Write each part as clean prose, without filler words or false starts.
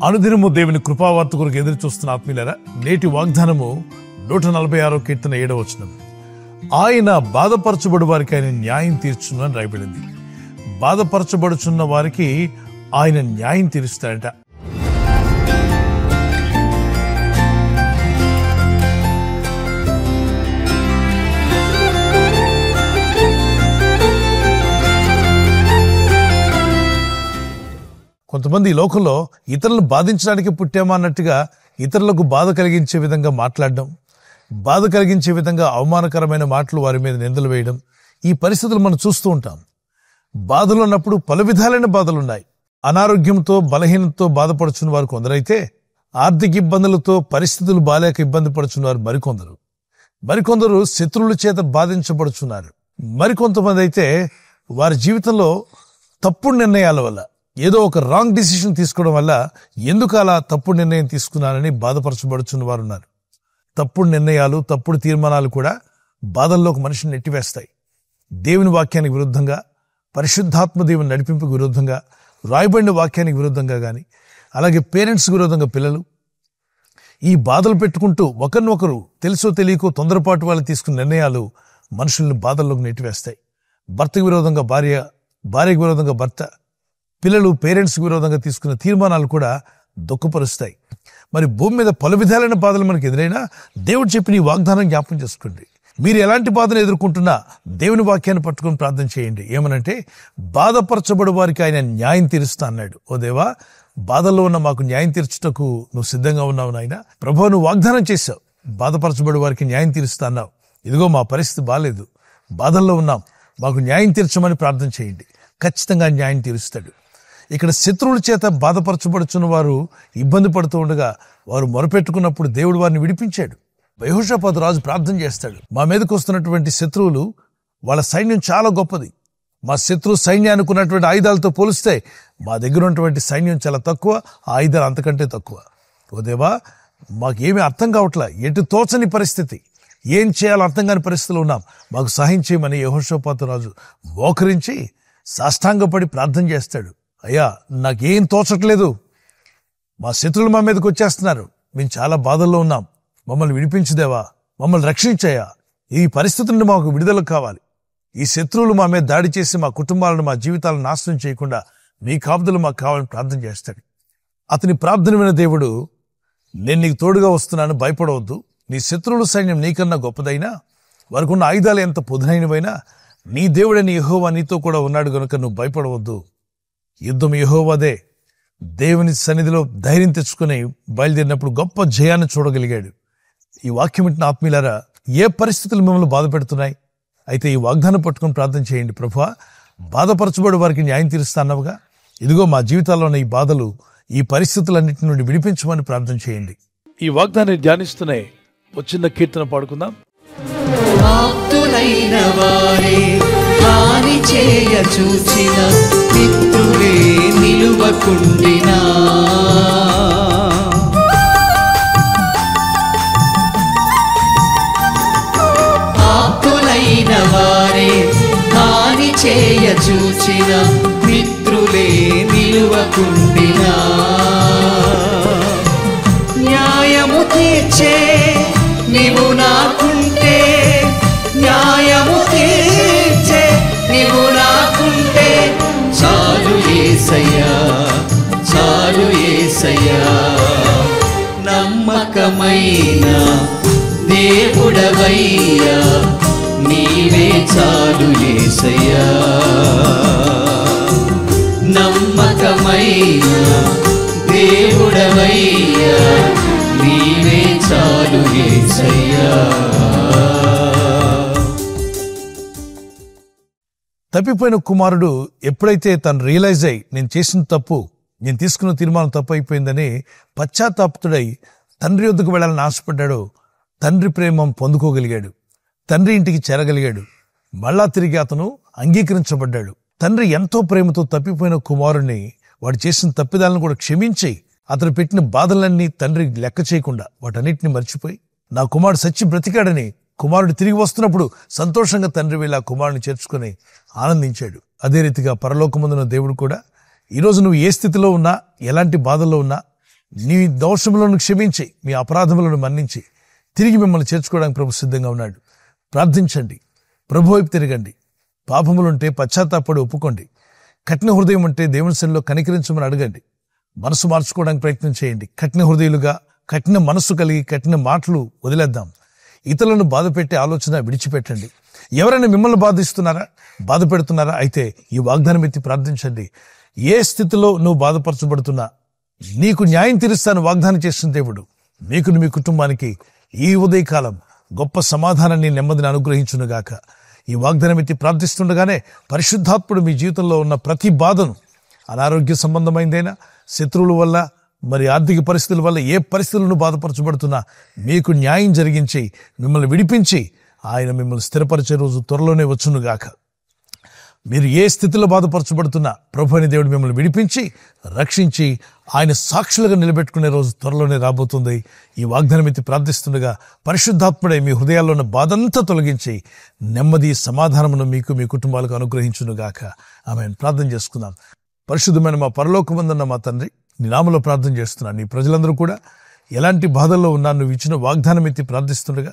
అనుదినము దేవుని కృపావార్త కొరకు ఎదురు చూస్తున్న ఆత్మీయులారా, నేటి వాగ్దానము 146 కీర్తన 7వ వచనం. ఆయన బాధపరచబడు వారికి ఆయన న్యాయం తీర్చును అని రాయబడింది. బాధపరచబడుచున్న వారికి ఆయన న్యాయం తీరుస్తాడట. కొంతమంది ఈ లోకంలో ఇతరులను బాధించడానికి పుట్టామా అన్నట్టుగా ఇతరులకు బాధ కలిగించే విధంగా మాట్లాడడం, బాధ కలిగించే విధంగా అవమానకరమైన మాటలు వారి మీద నిందలు వేయడం, ఈ పరిస్థితులు మనం చూస్తూ ఉంటాం. బాధలు ఉన్నప్పుడు పలు విధాలైన బాధలున్నాయి. అనారోగ్యంతో బలహీనతతో బాధపడుచున్న వారు కొందరైతే, ఆర్థిక ఇబ్బందులతో పరిస్థితులు బాలేక ఇబ్బంది పడుచున్నారు మరికొందరు శత్రువుల చేత బాధించబడుచున్నారు. మరికొంతమంది అయితే వారి జీవితంలో తప్పుడు నిర్ణయాల వల్ల, ఏదో ఒక రాంగ్ డిసిషన్ తీసుకోవడం వల్ల ఎందుకు అలా తప్పుడు నిర్ణయం తీసుకున్నానని బాధపరచబడుచున్న వారు ఉన్నారు. తప్పుడు నిర్ణయాలు, తప్పుడు తీర్మానాలు కూడా బాధల్లోకి మనిషిని నెట్టివేస్తాయి. దేవుని వాక్యానికి విరుద్ధంగా, పరిశుద్ధాత్మ దేవుని నడిపింపుకు విరుద్ధంగా, రాయబడిన వాక్యానికి విరుద్ధంగా కానీ, అలాగే పేరెంట్స్కి విరుద్ధంగా పిల్లలు ఈ బాధలు పెట్టుకుంటూ ఒకరినొకరు తెలుసో తెలియకో తొందరపాటు వాళ్ళు తీసుకున్న నిర్ణయాలు మనుషుల్ని బాధల్లోకి నెట్టివేస్తాయి. భర్తకు విరోధంగా భార్య, భార్యకు విరోధంగా భర్త, పిల్లలు పేరెంట్స్కి విరోధంగా తీసుకున్న తీర్మానాలు కూడా దుఃఖపరుస్తాయి. మరి భూమి మీద పలు విధాలైన బాధలు మనకు ఎదురైనా దేవుడు చెప్పిన ఈ వాగ్దానం జ్ఞాపకం చేసుకోండి. మీరు ఎలాంటి బాధను ఎదుర్కొంటున్నా దేవుని వాక్యాన్ని పట్టుకుని ప్రార్థన చేయండి. ఏమనంటే, బాధపరచబడు వారికి ఆయన న్యాయం తీరుస్తా అన్నాడు. ఓ దేవా, బాధల్లో ఉన్న మాకు న్యాయం తీర్చుటకు నువ్వు సిద్ధంగా ఉన్నావు నాయన. ప్రభువా, నువ్వు వాగ్దానం చేశావు, బాధపరచబడు వారికి న్యాయం తీరుస్తా అన్నావు. ఇదిగో మా పరిస్థితి బాలేదు, బాధల్లో ఉన్నాం, మాకు న్యాయం తీర్చమని ప్రార్థన చేయండి. ఖచ్చితంగా న్యాయం తీరుస్తాడు. ఇక్కడ శత్రువుల చేత బాధపరచబడుచున్న వారు ఇబ్బంది పడుతూ ఉండగా వారు మొరపెట్టుకున్నప్పుడు దేవుడు వారిని విడిపించాడు. యెహోషాపాతు రాజు ప్రార్థన చేస్తాడు, మా మీదకి వస్తున్నటువంటి శత్రువులు, వాళ్ళ సైన్యం చాలా గొప్పది, మా శత్రు సైన్యానికి ఉన్నటువంటి ఆయుధాలతో పోలిస్తే మా దగ్గర ఉన్నటువంటి సైన్యం చాలా తక్కువ, ఆ ఆయుధాలు అంతకంటే తక్కువ. ఓ దేవా, మాకేమీ అర్థం కావట్లా, ఎటు తోచని పరిస్థితి, ఏం చేయాలో అర్థం కాని పరిస్థితిలో ఉన్నాం, మాకు సహాయం చేయమని యెహోషాపాతు రాజు మోకరించి సాష్టాంగపడి ప్రార్థన చేస్తాడు. అయ్యా, నాకేం తోచట్లేదు, మా శత్రువులు మా మీదకి వచ్చేస్తున్నారు, మేము చాలా బాధల్లో ఉన్నాం, మమ్మల్ని విడిపించుదేవా, మమ్మల్ని రక్షించయ్యా, ఈ పరిస్థితి నుండి మాకు విడుదల కావాలి, ఈ శత్రువులు మా మీద దాడి చేసి మా కుటుంబాలను, మా జీవితాలను నాశనం చేయకుండా మీ కాపుదలు మాకు కావాలని ప్రార్థన చేస్తాడు. అతని ప్రార్థన విన్న దేవుడు, నేను నీకు తోడుగా వస్తున్నాను, భయపడవద్దు, నీ శత్రువుల సైన్యం నీకన్నా గొప్పదైనా, వారికి ఉన్న ఆయుధాలు ఎంత పొదునైనవైనా నీ దేవుడైన యెహోవా నీతో కూడా ఉన్నాడు గనుక నువ్వు భయపడవద్దు, యుద్ధం యెహోవాదే. దేవుని సన్నిధిలో ధైర్యం తెచ్చుకుని బయలుదేరినప్పుడు గొప్ప జయాన్ని చూడగలిగాడు. ఈ వాక్యం వింటున్న ఆత్మీయులారా, ఏ పరిస్థితులు మిమ్మల్ని బాధ పెడుతున్నాయి? అయితే ఈ వాగ్దానం పట్టుకుని ప్రార్థన చేయండి. ప్రభువా, బాధపరచబడి వారికి న్యాయం తీరుస్తా అన్నావుగా, ఇదిగో మా జీవితాల్లో ఉన్న ఈ బాధలు, ఈ పరిస్థితులన్నింటి నుండి విడిపించమని ప్రార్థన చేయండి. ఈ వాగ్దానాన్ని ధ్యానిస్తూనే ఒక చిన్న కీర్తన పాడుకుందాం. ఆప్తులైన వారే హాని చేయ చూచిన మిత్రులే నిలువకుండినా, ఆప్తులైన వారే హాని చేయ చూచిన మిత్రులే నిలువకుండినా, న్యాయము తీర్చే నీవు నాకుంటే, న్యాయము తీర్చే నీవు నాకుంటే, చాలు యేసయ్యా, చాలు యేసయ్యా, నమ్మకమైన దేవుడవయ్యా, నీవే చాలు యేసయ్యా, నమ్మకమైన దేవుడవయ్యా, నీవే చాలు యేసయ్యా. తప్పిపోయిన కుమారుడు ఎప్పుడైతే తను రియలైజ్ అయ్యి, నేను చేసిన తప్పు, నేను తీసుకున్న తీర్మానం తప్పు అయిపోయిందని పశ్చాత్తాపతుడై తండ్రి వద్దకు వెళ్ళాలని ఆశపడ్డాడో, తండ్రి ప్రేమ పొందుకోగలిగాడు, తండ్రి ఇంటికి చేరగలిగాడు, మళ్ళా తిరిగి అతను అంగీకరించబడ్డాడు. తండ్రి ఎంతో ప్రేమతో తప్పిపోయిన కుమారుడిని, వాడు చేసిన తప్పిదాలను కూడా క్షమించి, అతను పెట్టిన బాధలన్నీ తండ్రి లెక్క చేయకుండా వాటన్నిటిని మర్చిపోయి, నా కుమారుడు సచ్చి బ్రతికాడని కుమారుడు తిరిగి వస్తున్నప్పుడు సంతోషంగా తండ్రి వెళ్ళి ఆ కుమారుని చేర్చుకుని ఆనందించాడు. అదే రీతిగా పరలోకమందున్న దేవుడు కూడా ఈరోజు నువ్వు ఏ స్థితిలో ఉన్నా, ఎలాంటి బాధల్లో ఉన్నా, నీ దోషములను క్షమించి మీ అపరాధములను మన్నించి తిరిగి మిమ్మల్ని చేర్చుకోవడానికి ప్రభు సిద్ధంగా ఉన్నాడు. ప్రార్థించండి, ప్రభు వైపు తిరగండి. పాపములుంటే పశ్చాత్తాపడి ఒప్పుకోండి. కఠిన హృదయం ఉంటే దేవుని సన్నిధిలో కనికరించమని అడగండి. మనసు మార్చుకోవడానికి ప్రయత్నం చేయండి. కఠిన హృదయులుగా, కఠిన మనస్సు కలిగి కఠిన మాటలు వదిలేద్దాం. ఇతరులను బాధ పెట్టే ఆలోచన విడిచిపెట్టండి. ఎవరైనా మిమ్మల్ని బాధ పెడుతున్నారా? అయితే ఈ వాగ్దానం ఎత్తి ప్రార్థించండి. ఏ స్థితిలో నువ్వు బాధపరచబడుతున్నా నీకు న్యాయం తీరుస్తాను వాగ్దానం చేసిన దేవుడు నీకు మీ కుటుంబానికి ఈ ఉదయకాలం గొప్ప సమాధానాన్ని, నెమ్మదిని అనుగ్రహించునుగాక. ఈ వాగ్దానం ఎత్తి ప్రార్థిస్తుండగానే పరిశుద్ధాత్ముడు మీ జీవితంలో ఉన్న ప్రతి బాధను, అనారోగ్య సంబంధమైందైనా, శత్రువుల వల్ల, మరి ఆర్థిక పరిస్థితుల వల్ల ఏ పరిస్థితులను బాధపరచబడుతున్నా మీకు న్యాయం జరిగించి మిమ్మల్ని విడిపించి ఆయన మిమ్మల్ని స్థిరపరిచే రోజు త్వరలోనే వచ్చునుగాక. మీరు ఏ స్థితిలో బాధపరచబడుతున్నా ప్రభు అనే దేవుడు మిమ్మల్ని విడిపించి రక్షించి ఆయన సాక్షులుగా నిలబెట్టుకునే రోజు త్వరలోనే రాబోతుంది. ఈ వాగ్దానం ఎత్తి ప్రార్థిస్తుండగా పరిశుద్ధాత్ముడే మీ హృదయాల్లో ఉన్న బాధంతా తొలగించి నెమ్మది, సమాధానమును మీకు మీ కుటుంబాలకు అనుగ్రహించునుగాక. ఆమేన్. ప్రార్థన చేసుకుందాం. పరిశుద్ధమైన మా పరలోకమందున్న మా తండ్రి, నీ నామములో ప్రార్థన చేస్తున్నాను. నీ ప్రజలందరూ కూడా ఎలాంటి బాధల్లో ఉన్నా నువ్వు ఇచ్చిన వాగ్దానం ఎత్తి ప్రార్థిస్తుండగా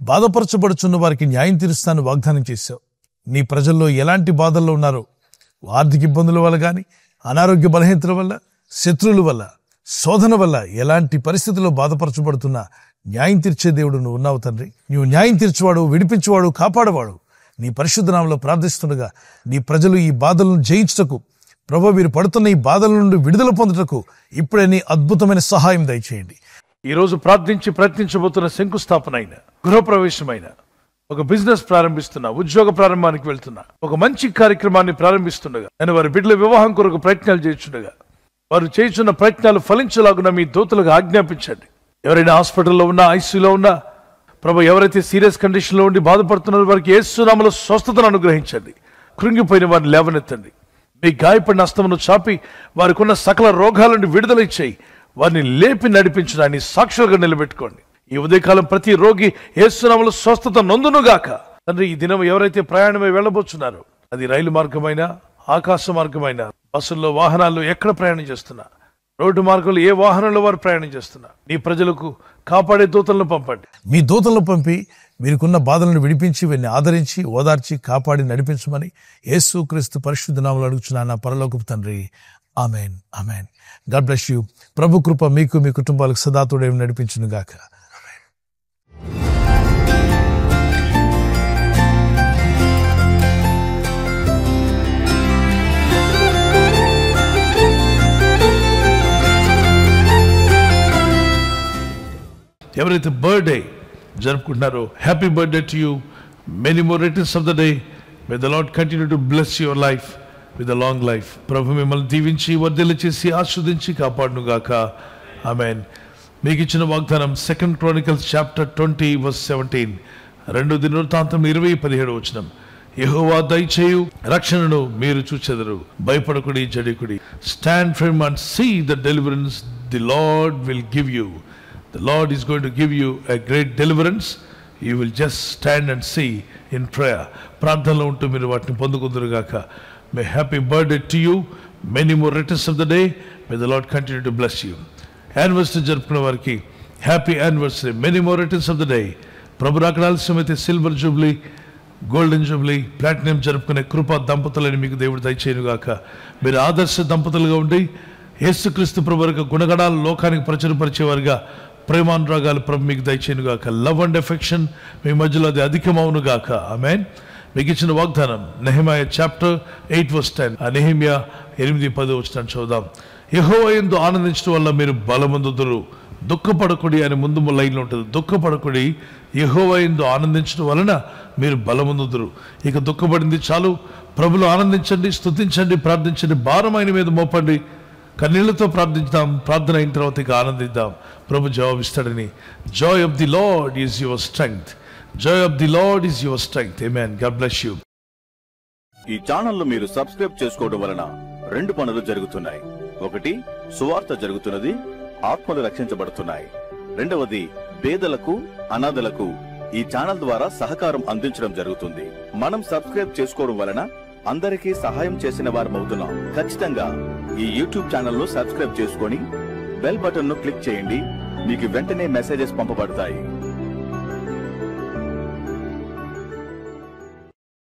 బాధపరచబడుచున్న వారికి న్యాయం తీరుస్తాను వాగ్దానం చేశావు. నీ ప్రజల్లో ఎలాంటి బాధల్లో ఉన్నారో, ఆర్థిక ఇబ్బందుల వల్ల కానీ, అనారోగ్య బలహీనతల వల్ల, శత్రువుల వల్ల, శోధన వల్ల ఎలాంటి పరిస్థితుల్లో బాధపరచబడుతున్నా న్యాయం తీర్చే దేవుడు నువ్వు ఉన్నావు తండ్రి. నువ్వు న్యాయం తీర్చేవాడు, విడిపించేవాడు, కాపాడేవాడు. నీ పరిశుద్ధ నామములో ప్రార్థిస్తుండగా నీ ప్రజలు ఈ బాధలను జయించుటకు, ప్రభు వీరు పడుతున్న ఈ బాధల నుండి విడుదల పొందుటకు ఇప్పుడే నీ అద్భుతమైన సహాయం దయచేయండి. ఈరోజు ప్రార్థించి ప్రయత్నించబోతున్న శంకుస్థాపన అయిన, గృహప్రవేశమైన, ఒక బిజినెస్ ప్రారంభిస్తున్నా, ఉద్యోగ ప్రారంభానికి వెళ్తున్నా, ఒక మంచి కార్యక్రమాన్ని ప్రారంభిస్తుండగా, నేను వారి బిడ్డల వివాహం కొరకు ప్రయత్నాలు చేస్తుండగా వారు చేస్తున్న ప్రయత్నాలు ఫలించలాగున మీ దూతలకు ఆజ్ఞాపించండి. ఎవరైనా హాస్పిటల్లో ఉన్నా, ఐసీయూలో ఉన్నా, ప్రభు ఎవరైతే సీరియస్ కండిషన్లో ఉండి బాధపడుతున్నారో వారికి యేసు నామములో స్వస్థతను అనుగ్రహించండి. కృంగిపోయిన వారిని లేవనెత్తండి. మీ గాయపడిన హస్తమును చాపి వారికి ఉన్న సకల రోగాల నుండి విడుదల ఇచ్చేయి. వారిని లేపి నడిపించడాన్ని సాక్షులుగా నిలబెట్టుకోండి. ఈ ఉదయకాలం ప్రతి రోగి యేసు నామములో స్వస్థత నొందునుగాక. తండ్రి, ఈ దినం ఎవరైతే ప్రయాణమై వెళ్ళబోతున్నారో, అది రైలు మార్గమైనా, ఆకాశ మార్గమైనా, బస్సుల్లో, వాహనాల్లో ఎక్కడ ప్రయాణం చేస్తున్నా, రోడ్డు మార్గంలో ఏ వాహనంలో వారు ప్రయాణం చేస్తున్నా, నీ ప్రజలకు కాపాడే దూతలను పంపండి. మీ దూతలను పంపి వీరికున్న బాధలను విడిపించి వీరిని ఆదరించి ఓదార్చి కాపాడి నడిపించమని యేసుక్రీస్తు పరిశుద్ధ నామములో అడుగుచున్నాను నా పరలోకపు తండ్రి. Amen, amen. God bless you. ప్రభు కృప మీకు మీ కుటుంబాలకు సదా తోడై నడిపించును గాక. ఎవరైతే బర్త్డే జరుపుకుంటున్నారో, happy birthday to you. Many more returns of the day. May the Lord continue to bless your life with a long life. ప్రభు మిమ్మల్ని దీవించి వర్ధిల్ల చేసి ఆస్వాదించి కాపాడును గాక. ఆమేన్. మీకు ఇచ్చిన వాగ్దానం 2 Chronicles chapter 20 verse 17. 2 దినవృత్తాంతం 20:17. యెహోవా దయచేయు రక్షణను మీరు చూచెదరు. భయపడకుడి, జడికుడి. Stand firm and see the deliverance the Lord will give you. The Lord is going to give you a great deliverance. You will just stand and see in prayer. ప్రార్థనలో ఉంటూ మీరు వాటిని పొందుకుందురుగాక. May happy birthday to you. Many more returns of the day. May the Lord continue to bless you. Anniversary జరుపుకునే వారికి happy anniversary. Many more returns of the day. ప్రభు రాకడ ఆలస్యమైతే silver jubilee, golden jubilee, platinum జరుపుకునే కృపా దంపతులని మీకు దేవుడు దయచేయునుగాక. మీరు ఆదర్శ దంపతులుగా ఉండి యేసుక్రీస్తు ప్రభు యొక్క గుణగణాలు లోకానికి ప్రచురపరిచేవారుగా ప్రేమానురాగాలు ప్రభు మీకు దయచేయునుగాక. లవ్ అండ్ ఎఫెక్షన్ మీ మధ్యలో అది అధికమవునుగాక. ఆమేన్. మీకు ఇచ్చిన వాగ్దానం నెహెమయా చాప్టర్ 8 verse 10. ఆ నెహెమ్యా 8-10 చూద్దాం. యెహోవా యందు ఆనందించడం వల్ల మీరు బలమందుదురు. దుఃఖపడకుడి అని ముందు లైన్లో ఉంటుంది. దుఃఖపడకుడి, యెహోవా యందు ఆనందించడం వలన మీరు బలమందుదురు. ఇక దుఃఖపడింది చాలు. ప్రభులో ఆనందించండి, స్తుతించండి, ప్రార్థించండి. భారం ఆయన మీద మోపండి. కన్నీళ్లతో ప్రార్థిద్దాం. ప్రార్థన అయిన తర్వాత ఇక ఆనందిద్దాం. ప్రభు జవాబిస్తాడని. Joy of the Lord is your strength. Joy of the Lord is your strength. Amen. God bless you. ఈ ఛానల్ మీరు సబ్స్క్రైబ్ చేసుకోవడం వలన 2 పనులు జరుగుతున్నాయి. ఒకటి, సువార్త జరుగుతున్నది, ఆత్మలు రక్షించబడుతున్నాయి. రెండవది, పేదలకు, అనాథలకు ఈ ఛానల్ ద్వారా సహకారం అందించడం జరుగుతుంది. మనం సబ్స్క్రైబ్ చేసుకోవడం వలన అందరికీ సహాయం చేసిన వారమవుతున్నాం. ఖచ్చితంగా ఈ యూట్యూబ్ ఛానల్ ను సబ్స్క్రైబ్ చేసుకొని బెల్ బటన్ ను క్లిక్ చేయండి. మీకు వెంటనే మెసేజెస్ పంపబడతాయి.